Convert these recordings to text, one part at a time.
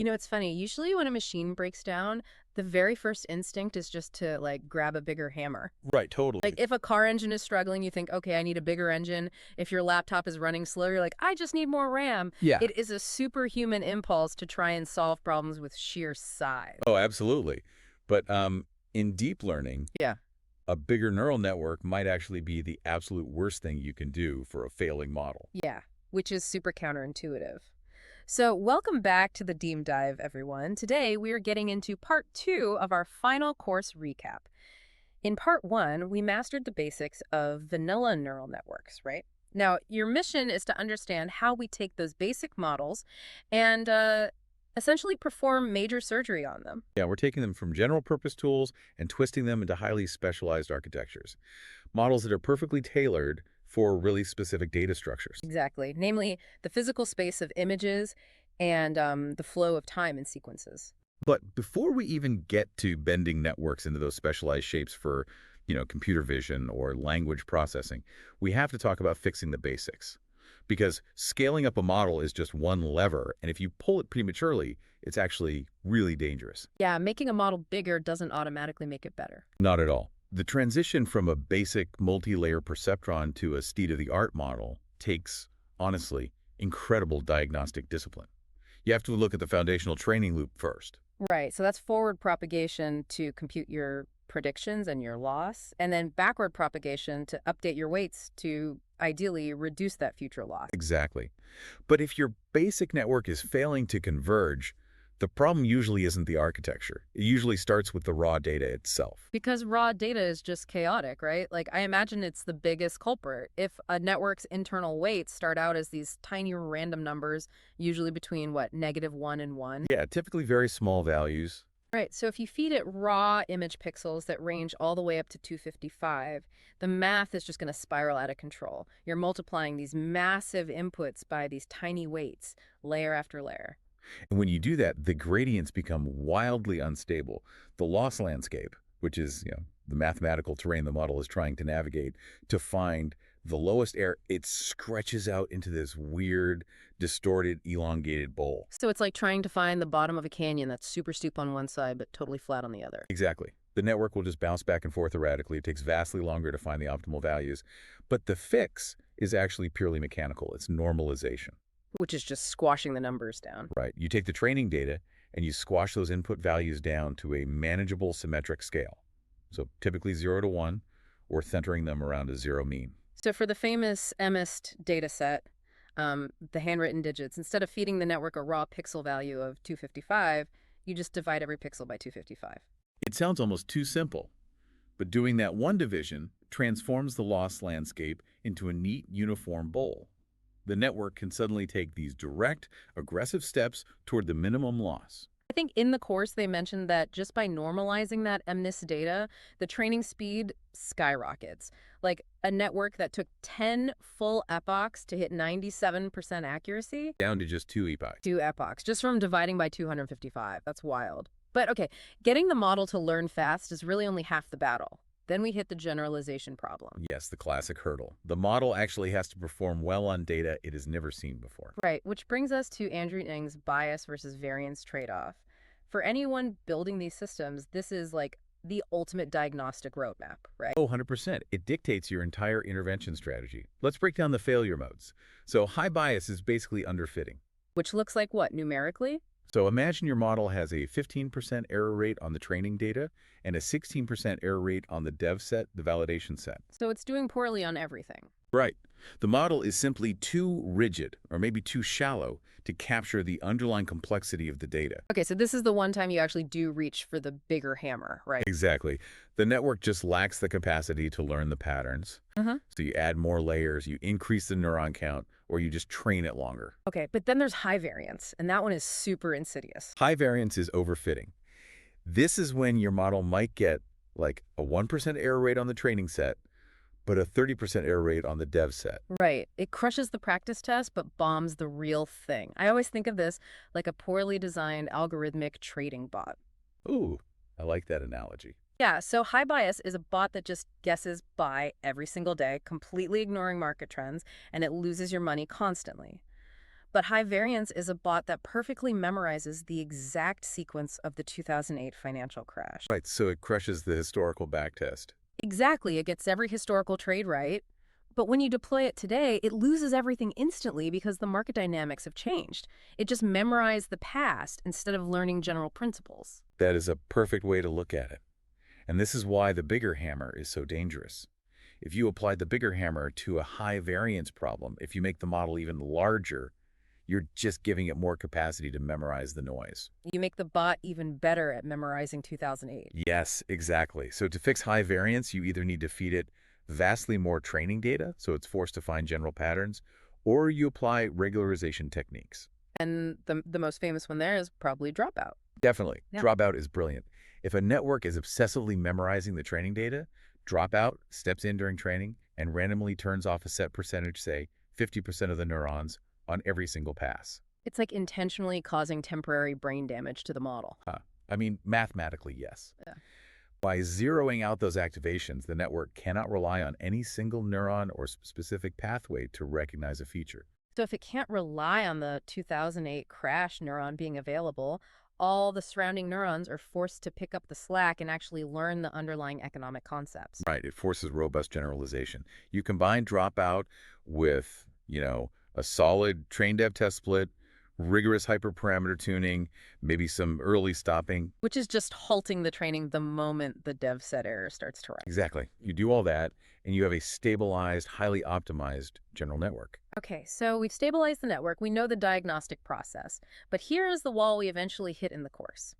You know, it's funny. Usually when a machine breaks down, the very first instinct is just to like grab a bigger hammer. Right, Like totally. if a car engine is struggling, you think, okay, I need a bigger engine. If your laptop is running slow, you're like, I just need more RAM. Yeah. It is a superhuman impulse to try and solve problems with sheer size. Oh, absolutely. But in deep learning, Yeah. a bigger neural network might actually be the absolute worst thing you can do for a failing model. Yeah, which is super counterintuitive. So, welcome back to the Deep Dive, everyone. Today, we are getting into part two of our final course recap. In part one, we mastered the basics of vanilla neural networks, right? Now, your mission is to understand how we take those basic models and essentially perform major surgery on them. Yeah, we're taking them from general purpose tools and twisting them into highly specialized architectures. Models that are perfectly tailored for really specific data structures. Exactly. Namely, the physical space of images and the flow of time in sequences. But before we even get to bending networks into those specialized shapes for, computer vision or language processing, we have to talk about fixing the basics. Because scaling up a model is just one lever, and if you pull it prematurely, it's actually really dangerous. Yeah, making a model bigger doesn't automatically make it better. Not at all. The transition from a basic multi-layer perceptron to a state-of-the-art model takes, honestly, incredible diagnostic discipline. You have to look at the foundational training loop first. Right. So that's forward propagation to compute your predictions and your loss, and then backward propagation to update your weights to ideally reduce that future loss. Exactly. But if your basic network is failing to converge, the problem usually isn't the architecture. It usually starts with the raw data itself. Because raw data is just chaotic, right? Like, I imagine it's the biggest culprit. If a network's internal weights start out as these tiny random numbers, usually between what, -1 and 1. Yeah, typically very small values. Right, so if you feed it raw image pixels that range all the way up to 255, the math is just going to spiral out of control. You're multiplying these massive inputs by these tiny weights, layer after layer. And when you do that, the gradients become wildly unstable. The loss landscape, which is, the mathematical terrain the model is trying to navigate to find the lowest error, it stretches out into this weird, distorted, elongated bowl. So it's like trying to find the bottom of a canyon that's super steep on one side but totally flat on the other. Exactly. The network will just bounce back and forth erratically. It takes vastly longer to find the optimal values. But the fix is actually purely mechanical. It's normalization. Which is just squashing the numbers down. Right. You take the training data and you squash those input values down to a manageable symmetric scale. So typically 0 to 1, or centering them around a zero mean. So for the famous MST data set, the handwritten digits, instead of feeding the network a raw pixel value of 255, you just divide every pixel by 255. It sounds almost too simple, but doing that one division transforms the loss landscape into a neat, uniform bowl. The network can suddenly take these direct, aggressive steps toward the minimum loss. I think in the course they mentioned that just by normalizing that MNIST data, the training speed skyrockets. Like a network that took 10 full epochs to hit 97% accuracy. Down to just 2 epochs. 2 epochs, just from dividing by 255. That's wild. But okay, getting the model to learn fast is really only half the battle. Then we hit the generalization problem. Yes, the classic hurdle. The model actually has to perform well on data it has never seen before. Right, which brings us to Andrew Ng's bias versus variance trade-off. For anyone building these systems, this is like the ultimate diagnostic roadmap, right? Oh, 100%. It dictates your entire intervention strategy. Let's break down the failure modes. So high bias is basically underfitting. Which looks like what, numerically? So imagine your model has a 15% error rate on the training data and a 16% error rate on the dev set, the validation set. So it's doing poorly on everything. Right. The model is simply too rigid or maybe too shallow to capture the underlying complexity of the data. Okay, so this is the one time you actually do reach for the bigger hammer, right? Exactly. The network just lacks the capacity to learn the patterns. So you add more layers, you increase the neuron count, or you just train it longer. Okay, but then there's high variance, and that one is super insidious. High variance is overfitting. This is when your model might get like a 1% error rate on the training set, but a 30% error rate on the dev set. Right. It crushes the practice test, but bombs the real thing. I always think of this like a poorly designed algorithmic trading bot. Ooh, I like that analogy. Yeah, so high bias is a bot that just guesses buy every single day, completely ignoring market trends, and it loses your money constantly. But high variance is a bot that perfectly memorizes the exact sequence of the 2008 financial crash. Right, so it crushes the historical backtest. Exactly, it gets every historical trade right. But when you deploy it today, it loses everything instantly because the market dynamics have changed. It just memorized the past instead of learning general principles. That is a perfect way to look at it. And this is why the bigger hammer is so dangerous. If you applied the bigger hammer to a high variance problem, if you make the model even larger, you're just giving it more capacity to memorize the noise. You make the bot even better at memorizing 2008. Yes, exactly. So to fix high variance, you either need to feed it vastly more training data, so it's forced to find general patterns, or you apply regularization techniques. And the most famous one there is probably dropout. Definitely. Yeah. Dropout is brilliant. If a network is obsessively memorizing the training data, dropout steps in during training and randomly turns off a set percentage, say 50% of the neurons, on every single pass. It's like intentionally causing temporary brain damage to the model. I mean, mathematically, yes. Yeah. By zeroing out those activations, the network cannot rely on any single neuron or specific pathway to recognize a feature. So if it can't rely on the 2008 crash neuron being available, all the surrounding neurons are forced to pick up the slack and actually learn the underlying economic concepts. Right, it forces robust generalization. You combine dropout with, a solid train dev test split, rigorous hyperparameter tuning, maybe some early stopping. Which is just halting the training the moment the dev set error starts to rise. Exactly. You do all that, and you have a stabilized, highly optimized general network. Okay, so we've stabilized the network. We know the diagnostic process. But here is the wall we eventually hit in the course.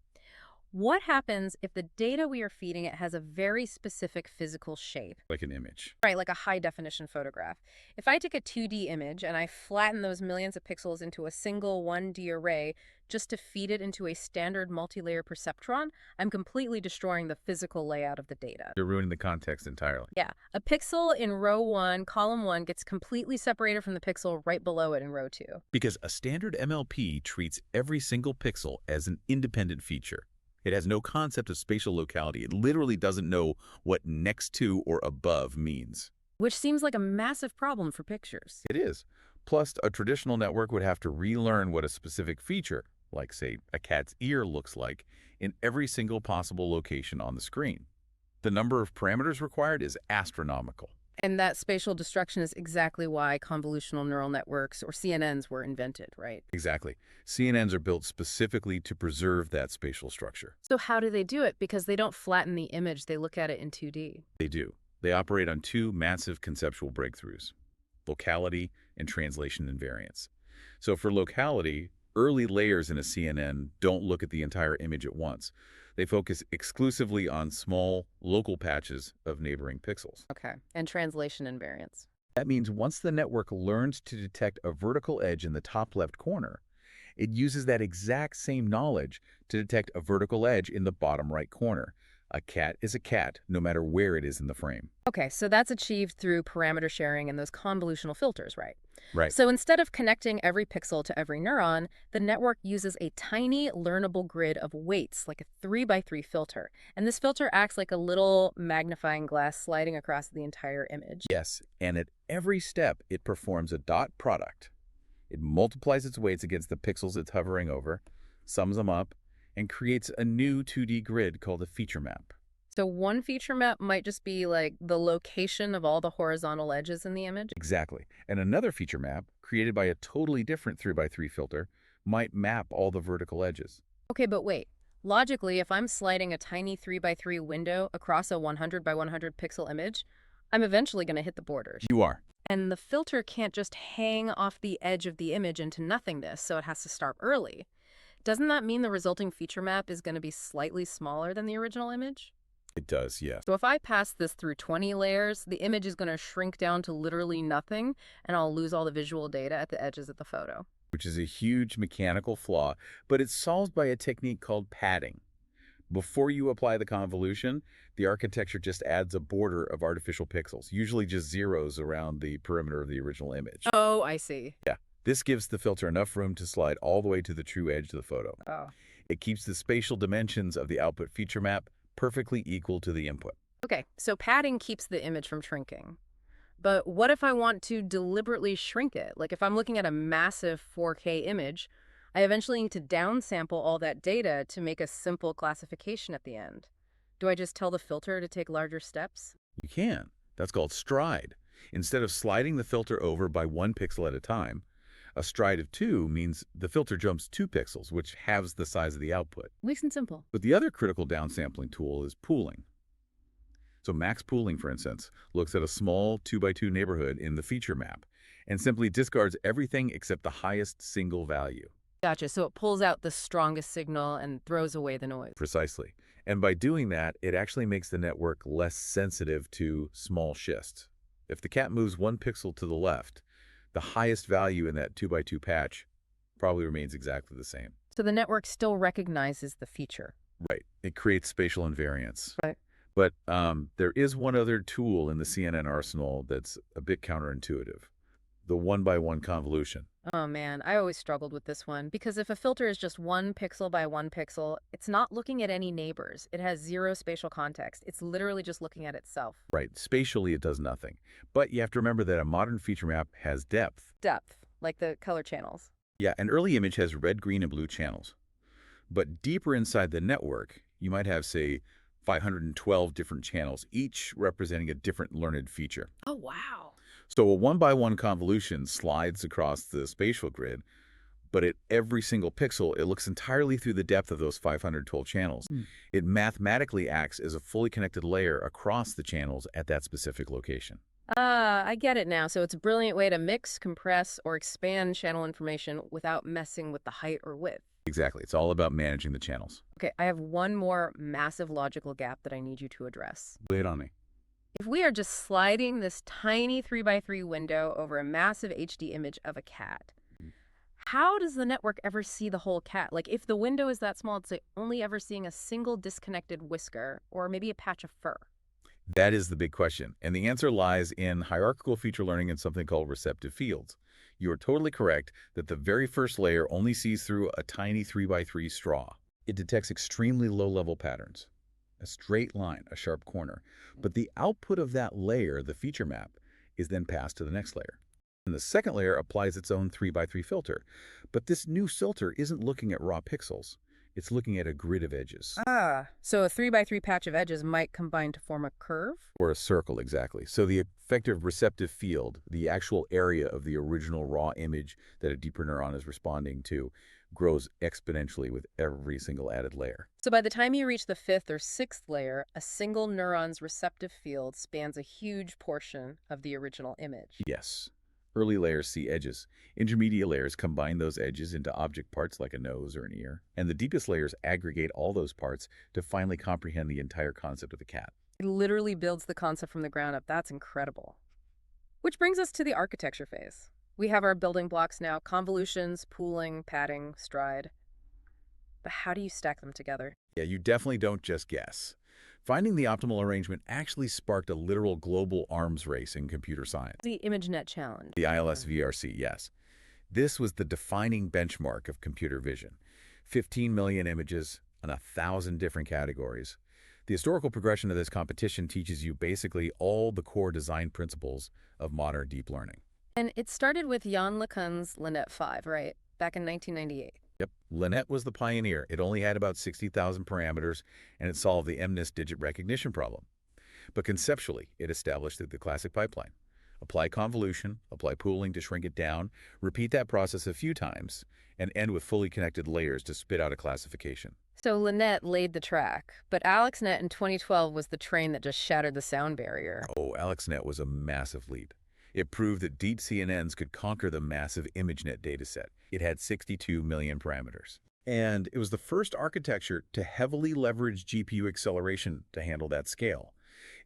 What happens if the data we are feeding it has a very specific physical shape? Like an image. Right, like a high-definition photograph. If I take a 2D image and I flatten those millions of pixels into a single 1D array just to feed it into a standard multi-layer perceptron, I'm completely destroying the physical layout of the data. You're ruining the context entirely. Yeah, a pixel in row 1, column 1 gets completely separated from the pixel right below it in row 2. Because a standard MLP treats every single pixel as an independent feature. It has no concept of spatial locality. It literally doesn't know what next to or above means. Which seems like a massive problem for pictures. It is. Plus, a traditional network would have to relearn what a specific feature, like, say, a cat's ear looks like, in every single possible location on the screen. The number of parameters required is astronomical. And that spatial destruction is exactly why convolutional neural networks, or CNNs, were invented, right? Exactly. CNNs are built specifically to preserve that spatial structure. So how do they do it? Because they don't flatten the image, they look at it in 2D. They do. They operate on two massive conceptual breakthroughs: locality and translation invariance. So for locality, early layers in a CNN don't look at the entire image at once. They focus exclusively on small, local patches of neighboring pixels. Okay. And translation invariance. That means once the network learns to detect a vertical edge in the top left corner, it uses that exact same knowledge to detect a vertical edge in the bottom right corner. A cat is a cat, no matter where it is in the frame. Okay, so that's achieved through parameter sharing and those convolutional filters, right? Right. So instead of connecting every pixel to every neuron, the network uses a tiny learnable grid of weights, like a 3x3 filter. And this filter acts like a little magnifying glass sliding across the entire image. Yes, and at every step, it performs a dot product. It multiplies its weights against the pixels it's hovering over, sums them up, and creates a new 2D grid called a feature map. So one feature map might just be like the location of all the horizontal edges in the image? Exactly. And another feature map, created by a totally different 3x3 filter, might map all the vertical edges. Okay, but wait. Logically, if I'm sliding a tiny 3x3 window across a 100 by 100 pixel image, I'm eventually going to hit the borders. You are. And the filter can't just hang off the edge of the image into nothingness, so it has to start early. Doesn't that mean the resulting feature map is going to be slightly smaller than the original image? It does, yes. So if I pass this through 20 layers, the image is going to shrink down to literally nothing, and I'll lose all the visual data at the edges of the photo. Which is a huge mechanical flaw, but it's solved by a technique called padding. Before you apply the convolution, the architecture just adds a border of artificial pixels, usually just zeros around the perimeter of the original image. Oh, I see. Yeah. This gives the filter enough room to slide all the way to the true edge of the photo. Oh. It keeps the spatial dimensions of the output feature map perfectly equal to the input. Okay, so padding keeps the image from shrinking. But what if I want to deliberately shrink it? Like if I'm looking at a massive 4K image, I eventually need to downsample all that data to make a simple classification at the end. Do I just tell the filter to take larger steps? You can. That's called stride. Instead of sliding the filter over by 1 pixel at a time, a stride of 2 means the filter jumps 2 pixels, which halves the size of the output. Nice and simple. But the other critical downsampling tool is pooling. So max pooling, for instance, looks at a small 2 by 2 neighborhood in the feature map and simply discards everything except the highest single value. Gotcha. So it pulls out the strongest signal and throws away the noise. Precisely. And by doing that, it actually makes the network less sensitive to small shifts. If the cat moves 1 pixel to the left, the highest value in that 2 by 2 patch probably remains exactly the same. So the network still recognizes the feature. Right. It creates spatial invariance. Right. But there is one other tool in the CNN arsenal that's a bit counterintuitive, the 1 by 1 convolution. Oh man, I always struggled with this one because if a filter is just 1 pixel by 1 pixel, it's not looking at any neighbors. It has zero spatial context. It's literally just looking at itself. Right. Spatially, it does nothing. But you have to remember that a modern feature map has depth. Depth, like the color channels. Yeah, an early image has red, green, and blue channels. But deeper inside the network, you might have, say, 512 different channels, each representing a different learned feature. Oh, wow. So a 1 by 1 convolution slides across the spatial grid, but at every single pixel, it looks entirely through the depth of those 512 channels. It mathematically acts as a fully connected layer across the channels at that specific location. Ah, I get it now. So it's a brilliant way to mix, compress, or expand channel information without messing with the height or width. Exactly. It's all about managing the channels. Okay, I have one more massive logical gap that I need you to address. Lay it on me. If we are just sliding this tiny 3 by 3 window over a massive HD image of a cat, how does the network ever see the whole cat? Like if the window is that small, it's like only ever seeing a single disconnected whisker or maybe a patch of fur. That is the big question. And the answer lies in hierarchical feature learning and something called receptive fields. You are totally correct that the very first layer only sees through a tiny 3 by 3 straw. It detects extremely low-level patterns, a straight line, a sharp corner. But the output of that layer, the feature map, is then passed to the next layer. And the second layer applies its own 3 by 3 filter. But this new filter isn't looking at raw pixels. It's looking at a grid of edges. Ah, so a 3 by 3 patch of edges might combine to form a curve? Or a circle, exactly. So the effective receptive field, the actual area of the original raw image that a deeper neuron is responding to, grows exponentially with every single added layer. So by the time you reach the 5th or 6th layer, a single neuron's receptive field spans a huge portion of the original image. Yes. Early layers see edges. Intermediate layers combine those edges into object parts like a nose or an ear. And the deepest layers aggregate all those parts to finally comprehend the entire concept of a cat. It literally builds the concept from the ground up. That's incredible. Which brings us to the architecture phase. We have our building blocks now: convolutions, pooling, padding, stride. But how do you stack them together? Yeah, you definitely don't just guess. Finding the optimal arrangement actually sparked a literal global arms race in computer science. The ImageNet challenge. The ILS-VRC, yes. This was the defining benchmark of computer vision. 15 million images in 1,000 different categories. The historical progression of this competition teaches you basically all the core design principles of modern deep learning. And it started with Jan LeCun's LeNet 5, right? Back in 1998. Yep, LeNet was the pioneer. It only had about 60,000 parameters, and it solved the MNIST digit recognition problem. But conceptually, it established the classic pipeline. Apply convolution, apply pooling to shrink it down, repeat that process a few times, and end with fully connected layers to spit out a classification. So LeNet laid the track, but AlexNet in 2012 was the train that just shattered the sound barrier. Oh, AlexNet was a massive leap. It proved that deep CNNs could conquer the massive ImageNet dataset. It had 62 million parameters. And it was the first architecture to heavily leverage GPU acceleration to handle that scale.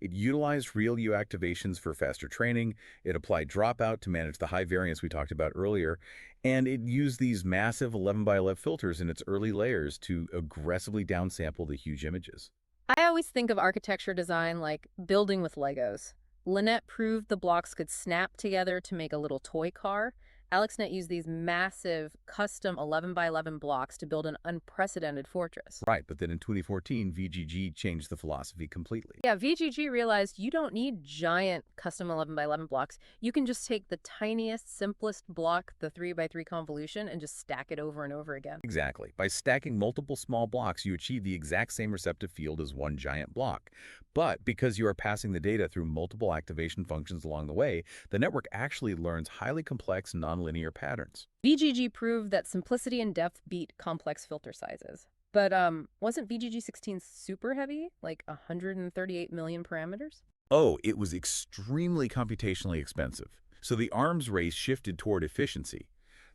It utilized real U activations for faster training, it applied dropout to manage the high variance we talked about earlier, and it used these massive 11 by 11 filters in its early layers to aggressively downsample the huge images. I always think of architecture design like building with Legos. LeNet proved the blocks could snap together to make a little toy car, AlexNet used these massive custom 11 by 11 blocks to build an unprecedented fortress. Right, but then in 2014, VGG changed the philosophy completely. Yeah, VGG realized you don't need giant custom 11 by 11 blocks. You can just take the tiniest, simplest block, the 3 by 3 convolution, and just stack it over and over again. Exactly. By stacking multiple small blocks, you achieve the exact same receptive field as one giant block. But because you are passing the data through multiple activation functions along the way, the network actually learns highly complex nonlinear patterns. VGG proved that simplicity and depth beat complex filter sizes. But wasn't VGG 16 super heavy, like 138 million parameters? Oh, it was extremely computationally expensive. So the arms race shifted toward efficiency.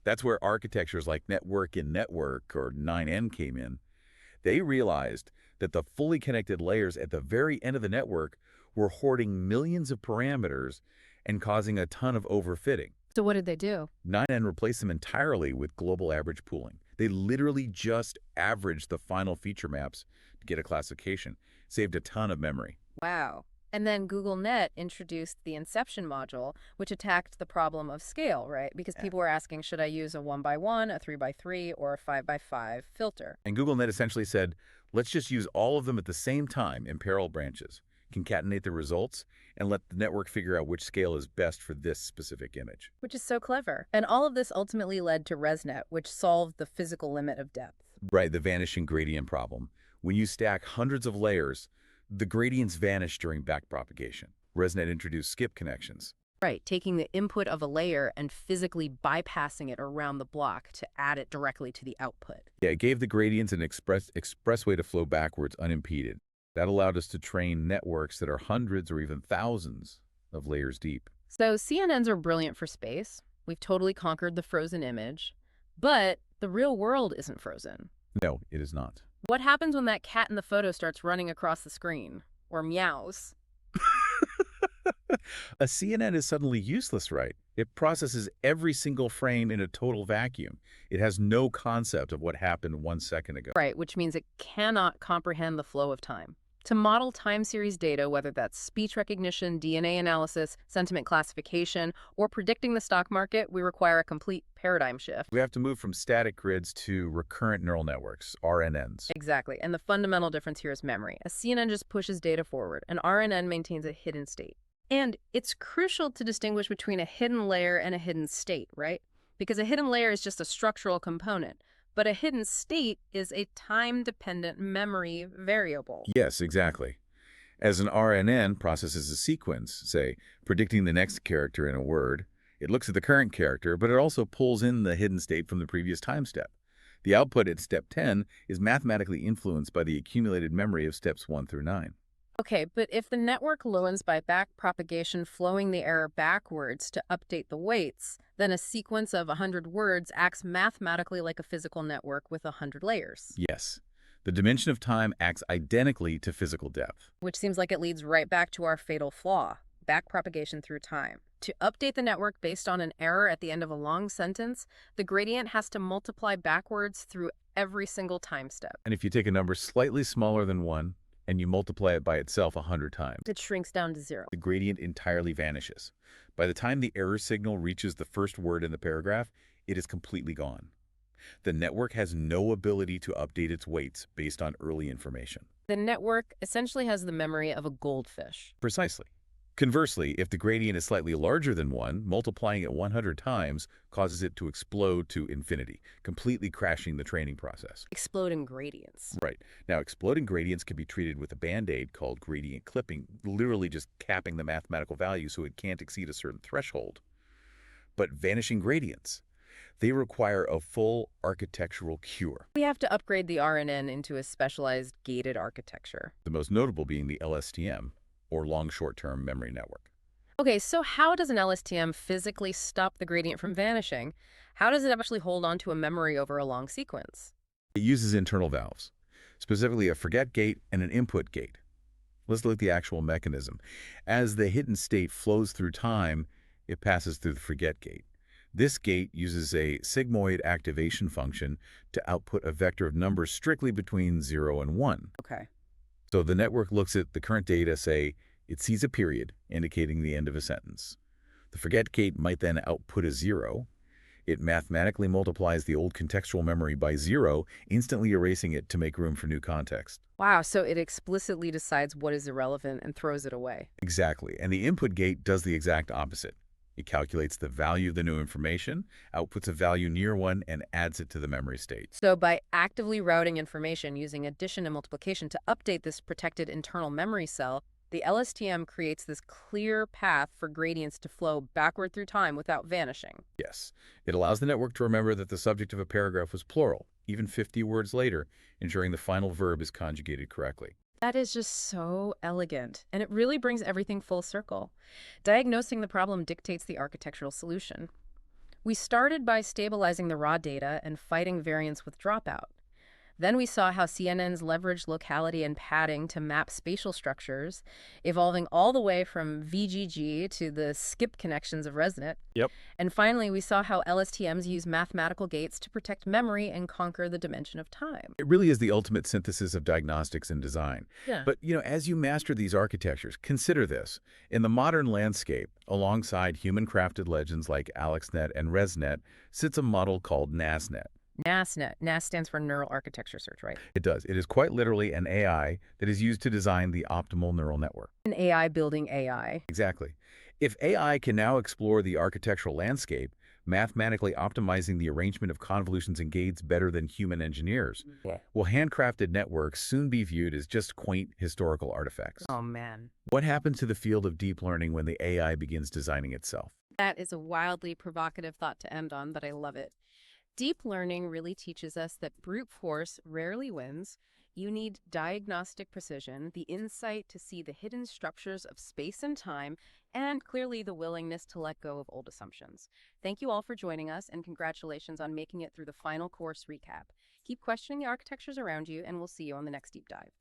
That's where architectures like network in network or 9N came in. They realized that the fully connected layers at the very end of the network were hoarding millions of parameters and causing a ton of overfitting. So what did they do? 9N replaced them entirely with global average pooling. They literally just averaged the final feature maps to get a classification, saved a ton of memory. Wow. And then GoogleNet introduced the inception module, which attacked the problem of scale, right? Because people were asking, should I use a 1 by 1, a 3 by 3, or a 5 by 5 filter? And GoogleNet essentially said, let's just use all of them at the same time in parallel branches, concatenate the results, and let the network figure out which scale is best for this specific image. Which is so clever. And all of this ultimately led to ResNet, which solved the physical limit of depth. Right, the vanishing gradient problem. When you stack hundreds of layers, the gradients vanish during backpropagation. ResNet introduced skip connections. Right, taking the input of a layer and physically bypassing it around the block to add it directly to the output. Yeah, it gave the gradients an express way to flow backwards unimpeded. That allowed us to train networks that are hundreds or even thousands of layers deep. So CNNs are brilliant for space. We've totally conquered the frozen image. But the real world isn't frozen. No, it is not. What happens when that cat in the photo starts running across the screen? Or meows? A CNN is suddenly useless, right? It processes every single frame in a total vacuum. It has no concept of what happened 1 second ago. Right, which means it cannot comprehend the flow of time. To model time series data, whether that's speech recognition, DNA analysis, sentiment classification, or predicting the stock market, we require a complete paradigm shift. We have to move from static grids to recurrent neural networks, RNNs. Exactly, and the fundamental difference here is memory. A CNN just pushes data forward. An RNN maintains a hidden state. And it's crucial to distinguish between a hidden layer and a hidden state, right? Because a hidden layer is just a structural component. But a hidden state is a time-dependent memory variable. Yes, exactly. As an RNN processes a sequence, say, predicting the next character in a word, it looks at the current character, but it also pulls in the hidden state from the previous time step. The output at step 10 is mathematically influenced by the accumulated memory of steps 1 through 9. Okay, but if the network learns by backpropagation flowing the error backwards to update the weights, then a sequence of 100 words acts mathematically like a physical network with 100 layers. Yes. The dimension of time acts identically to physical depth. Which seems like it leads right back to our fatal flaw, backpropagation through time. To update the network based on an error at the end of a long sentence, the gradient has to multiply backwards through every single time step. And if you take a number slightly smaller than 1, and you multiply it by itself 100 times, it shrinks down to 0. The gradient entirely vanishes. By the time the error signal reaches the first word in the paragraph, it is completely gone. The network has no ability to update its weights based on early information. The network essentially has the memory of a goldfish. Precisely. Conversely, if the gradient is slightly larger than 1, multiplying it 100 times causes it to explode to infinity, completely crashing the training process. Exploding gradients. Right. Now, exploding gradients can be treated with a band-aid called gradient clipping, literally just capping the mathematical value so it can't exceed a certain threshold. But vanishing gradients, they require a full architectural cure. We have to upgrade the RNN into a specialized gated architecture. The most notable being the LSTM, or long short-term memory network. Okay, so how does an LSTM physically stop the gradient from vanishing? How does it actually hold on to a memory over a long sequence? It uses internal valves, specifically a forget gate and an input gate. Let's look at the actual mechanism. As the hidden state flows through time, it passes through the forget gate. This gate uses a sigmoid activation function to output a vector of numbers strictly between 0 and 1. Okay. So the network looks at the current data, say, it sees a period indicating the end of a sentence. The forget gate might then output a 0, It mathematically multiplies the old contextual memory by 0, instantly erasing it to make room for new context. Wow, so it explicitly decides what is irrelevant and throws it away. Exactly. And the input gate does the exact opposite. It calculates the value of the new information, outputs a value near one, and adds it to the memory state. So by actively routing information using addition and multiplication to update this protected internal memory cell, the LSTM creates this clear path for gradients to flow backward through time without vanishing. Yes, it allows the network to remember that the subject of a paragraph was plural, even 50 words later, ensuring the final verb is conjugated correctly. That is just so elegant, and it really brings everything full circle. Diagnosing the problem dictates the architectural solution. We started by stabilizing the raw data and fighting variance with dropout. Then we saw how CNNs leverage locality and padding to map spatial structures, evolving all the way from VGG to the skip connections of ResNet. Yep. And finally, we saw how LSTMs use mathematical gates to protect memory and conquer the dimension of time. It really is the ultimate synthesis of diagnostics and design. Yeah. But, as you master these architectures, consider this. In the modern landscape, alongside human-crafted legends like AlexNet and ResNet, sits a model called NASNet. NASNet. NAS stands for Neural Architecture Search, right? It does. It is quite literally an AI that is used to design the optimal neural network. An AI building AI. Exactly. If AI can now explore the architectural landscape, mathematically optimizing the arrangement of convolutions and gates better than human engineers, Yeah. will handcrafted networks soon be viewed as just quaint historical artifacts? Oh, man. What happens to the field of deep learning when the AI begins designing itself? That is a wildly provocative thought to end on, but I love it. Deep learning really teaches us that brute force rarely wins. You need diagnostic precision, the insight to see the hidden structures of space and time, and clearly the willingness to let go of old assumptions. Thank you all for joining us, and congratulations on making it through the final course recap. Keep questioning the architectures around you, and we'll see you on the next deep dive.